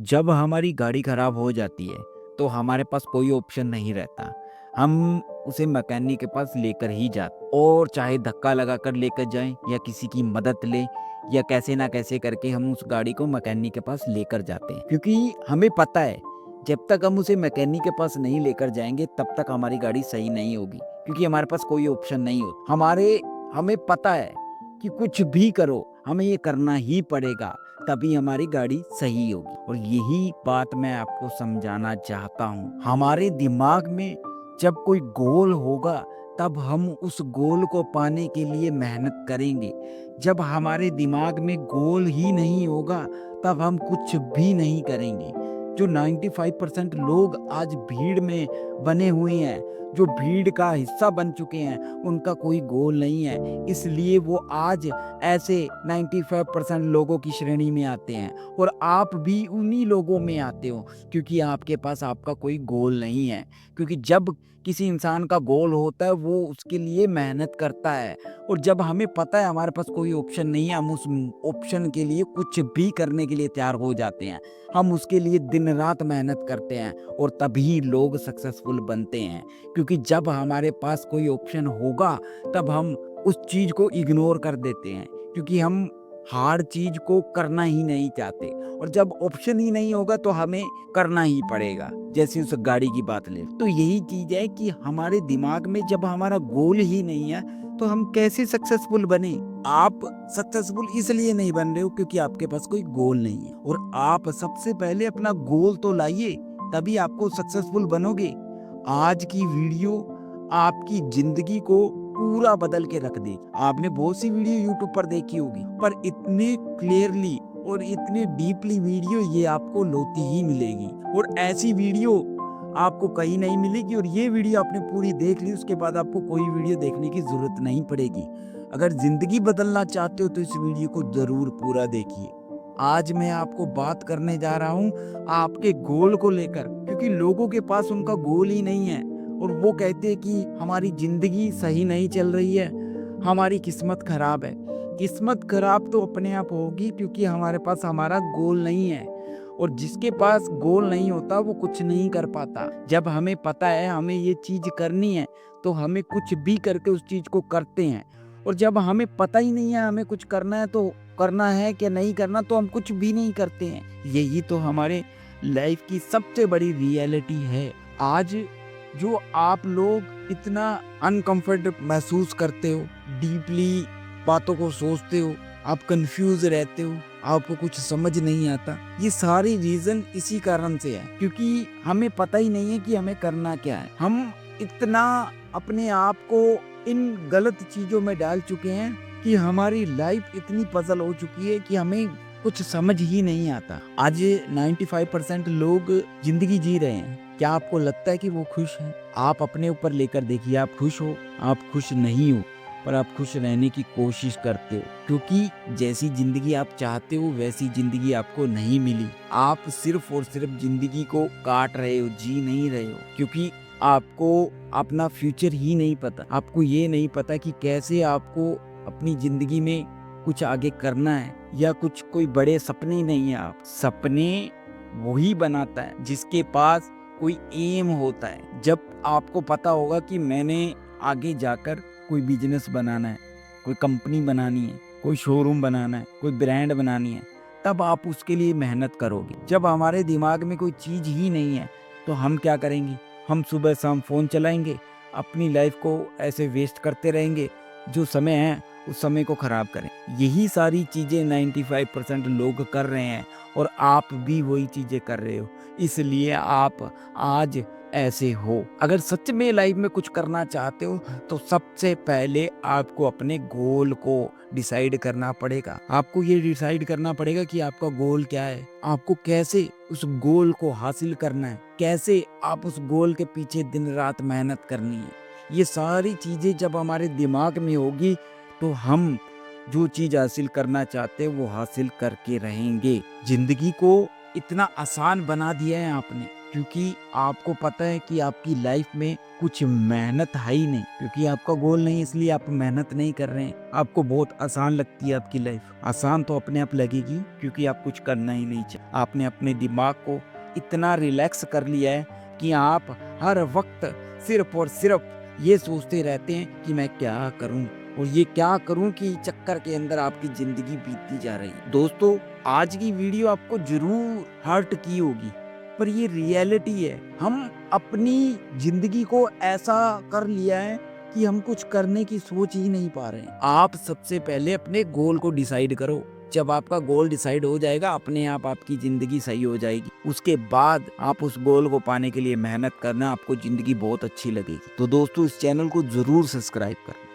जब हमारी गाड़ी खराब हो जाती है तो हमारे पास कोई ऑप्शन नहीं रहता। हम उसे मैकेनिक के पास लेकर ही जाते और चाहे धक्का लगाकर लेकर जाएं या किसी की मदद लें या कैसे ना कैसे करके हम उस गाड़ी को मैकेनिक के पास लेकर जाते हैं, क्योंकि हमें पता है जब तक हम उसे मैकेनिक के पास नहीं लेकर जाएंगे तब तक हमारी गाड़ी सही नहीं होगी, क्योंकि हमारे पास कोई ऑप्शन नहीं हो। हमें पता है कि कुछ भी करो हमें ये करना ही पड़ेगा, तभी हमारी गाड़ी सही होगी। और यही बात मैं आपको समझाना चाहता हूँ। हमारे दिमाग में जब कोई गोल होगा तब हम उस गोल को पाने के लिए मेहनत करेंगे। जब हमारे दिमाग में गोल ही नहीं होगा तब हम कुछ भी नहीं करेंगे। जो 95% लोग आज भीड़ में बने हुए हैं, जो भीड़ का हिस्सा बन चुके हैं, उनका कोई गोल नहीं है, इसलिए वो आज ऐसे 95% लोगों की श्रेणी में आते हैं। और आप भी उन्हीं लोगों में आते हो, क्योंकि आपके पास आपका कोई गोल नहीं है। क्योंकि जब किसी इंसान का गोल होता है वो उसके लिए मेहनत करता है, और जब हमें पता है हमारे पास कोई ऑप्शन नहीं है, हम उस ऑप्शन के लिए कुछ भी करने के लिए तैयार हो जाते हैं। हम उसके लिए दिन रात मेहनत करते हैं और तभी लोग सक्सेसफुल बनते हैं। क्योंकि जब हमारे पास कोई ऑप्शन होगा तब हम उस चीज को इग्नोर कर देते हैं, क्योंकि हम हार्ड चीज को करना ही नहीं चाहते। और जब ऑप्शन ही नहीं होगा तो हमें करना ही पड़ेगा। जैसे उस गाड़ी की बात ले, तो यही चीज है कि हमारे दिमाग में जब हमारा गोल ही नहीं है तो हम कैसे सक्सेसफुल बने। आप सक्सेसफुल इसलिए नहीं बन रहे हो क्योंकि आपके पास कोई गोल नहीं है। और आप सबसे पहले अपना गोल तो लाइए, तभी आपको सक्सेसफुल बनोगे। आज की वीडियो आपकी जिंदगी को पूरा बदल के रख देगी। आपने बहुत सी वीडियो यूट्यूब पर देखी होगी, पर इतने क्लियरली और इतने डीपली वीडियो ये आपको होती ही मिलेगी। और ऐसी वीडियो आपको कहीं नहीं मिलेगी। और ये वीडियो आपने पूरी देख ली, उसके बाद आपको कोई वीडियो देखने की जरूरत नहीं पड़ेगी। अगर जिंदगी बदलना चाहते हो तो इस वीडियो को जरूर पूरा देखिए। आज मैं आपको बात करने जा रहा हूँ आपके गोल को लेकर, क्योंकि लोगों के पास उनका गोल ही नहीं है और वो कहते हैं कि हमारी जिंदगी सही नहीं चल रही है, हमारी किस्मत खराब है। किस्मत खराब तो अपने आप होगी क्योंकि हमारे पास हमारा गोल नहीं है। और जिसके पास गोल नहीं होता वो कुछ नहीं कर पाता। जब हमें पता है हमें ये चीज करनी है तो हमें कुछ भी करके उस चीज को करते हैं। और जब हमें पता ही नहीं है हमें कुछ करना है तो करना है कि नहीं करना, तो हम कुछ भी नहीं करते हैं। यही तो हमारे लाइफ की सबसे बड़ी रियलिटी है। आज जो आप लोग इतना अनकंफर्ट महसूस करते हो, डीपली बातों को सोचते हो, आप कंफ्यूज रहते हो, आपको कुछ समझ नहीं आता, ये सारी रीजन इसी कारण से है, क्योंकि हमें पता ही नहीं है कि हमें करना क्या है। हम इतना अपने आप को इन गलत चीजों में डाल चुके हैं कि हमारी लाइफ इतनी पजल हो चुकी है कि हमें कुछ समझ ही नहीं आता। आज 95% लोग जिंदगी जी रहे हैं, क्या आपको लगता है कि वो खुश हैं? आप अपने ऊपर लेकर देखिए, आप खुश हो? आप खुश नहीं हो, पर आप खुश रहने की कोशिश करते हो, क्योंकि जैसी जिंदगी आप चाहते हो वैसी जिंदगी आपको नहीं मिली। आप सिर्फ और सिर्फ जिंदगी को काट रहे हो, जी नहीं रहे हो, क्योंकि आपको अपना फ्यूचर ही नहीं पता। आपको ये नहीं पता कि कैसे आपको अपनी जिंदगी में कुछ आगे करना है, या कुछ कोई बड़े सपने नहीं है। आप सपने वही बनाता है जिसके पास कोई एम होता है। जब आपको पता होगा कि मैंने आगे जाकर कोई बिजनेस बनाना है, कोई कंपनी बनानी है, कोई शोरूम बनाना है, कोई ब्रांड बनानी है, तब आप उसके लिए मेहनत करोगे। जब हमारे दिमाग में कोई चीज ही नहीं है तो हम क्या करेंगे? हम सुबह शाम फोन चलाएंगे, अपनी लाइफ को ऐसे वेस्ट करते रहेंगे, जो समय है उस समय को खराब करें। यही सारी चीजें 95% लोग कर रहे हैं और आप भी वही चीजें कर रहे हो, इसलिए आप आज ऐसे हो। अगर सच में लाइफ में कुछ करना चाहते हो तो सबसे पहले आपको अपने गोल को डिसाइड करना पड़ेगा। आपको ये डिसाइड करना पड़ेगा कि आपका गोल क्या है, आपको कैसे उस गोल को हासिल करना है, कैसे आप उस गोल के पीछे दिन रात मेहनत करनी है। ये सारी चीजें जब हमारे दिमाग में होगी तो हम जो चीज हासिल करना चाहते हैं वो हासिल करके रहेंगे। जिंदगी को इतना आसान बना दिया है आपने, क्योंकि आपको पता है कि आपकी लाइफ में कुछ मेहनत है ही नहीं, क्योंकि आपका गोल नहीं, इसलिए आप मेहनत नहीं कर रहे हैं। आपको बहुत आसान लगती है आपकी लाइफ। आसान तो अपने आप लगेगी, क्योंकि आप कुछ करना ही नहीं चाहते। आपने अपने दिमाग को इतना रिलैक्स कर लिया है कि आप हर वक्त सिर्फ और सिर्फ ये सोचते रहते हैं कि मैं क्या करूं और ये क्या करूं की चक्कर के अंदर आपकी जिंदगी बीतती जा रही है। दोस्तों, आज की वीडियो आपको जरूर हर्ट की होगी, पर ये रियलिटी है। हम अपनी जिंदगी को ऐसा कर लिया है कि हम कुछ करने की सोच ही नहीं पा रहे हैं। आप सबसे पहले अपने गोल को डिसाइड करो। जब आपका गोल डिसाइड हो जाएगा, अपने आप आपकी जिंदगी सही हो जाएगी। उसके बाद आप उस गोल को पाने के लिए मेहनत करना, आपको जिंदगी बहुत अच्छी लगेगी। तो दोस्तों, इस चैनल को जरूर सब्सक्राइब करें।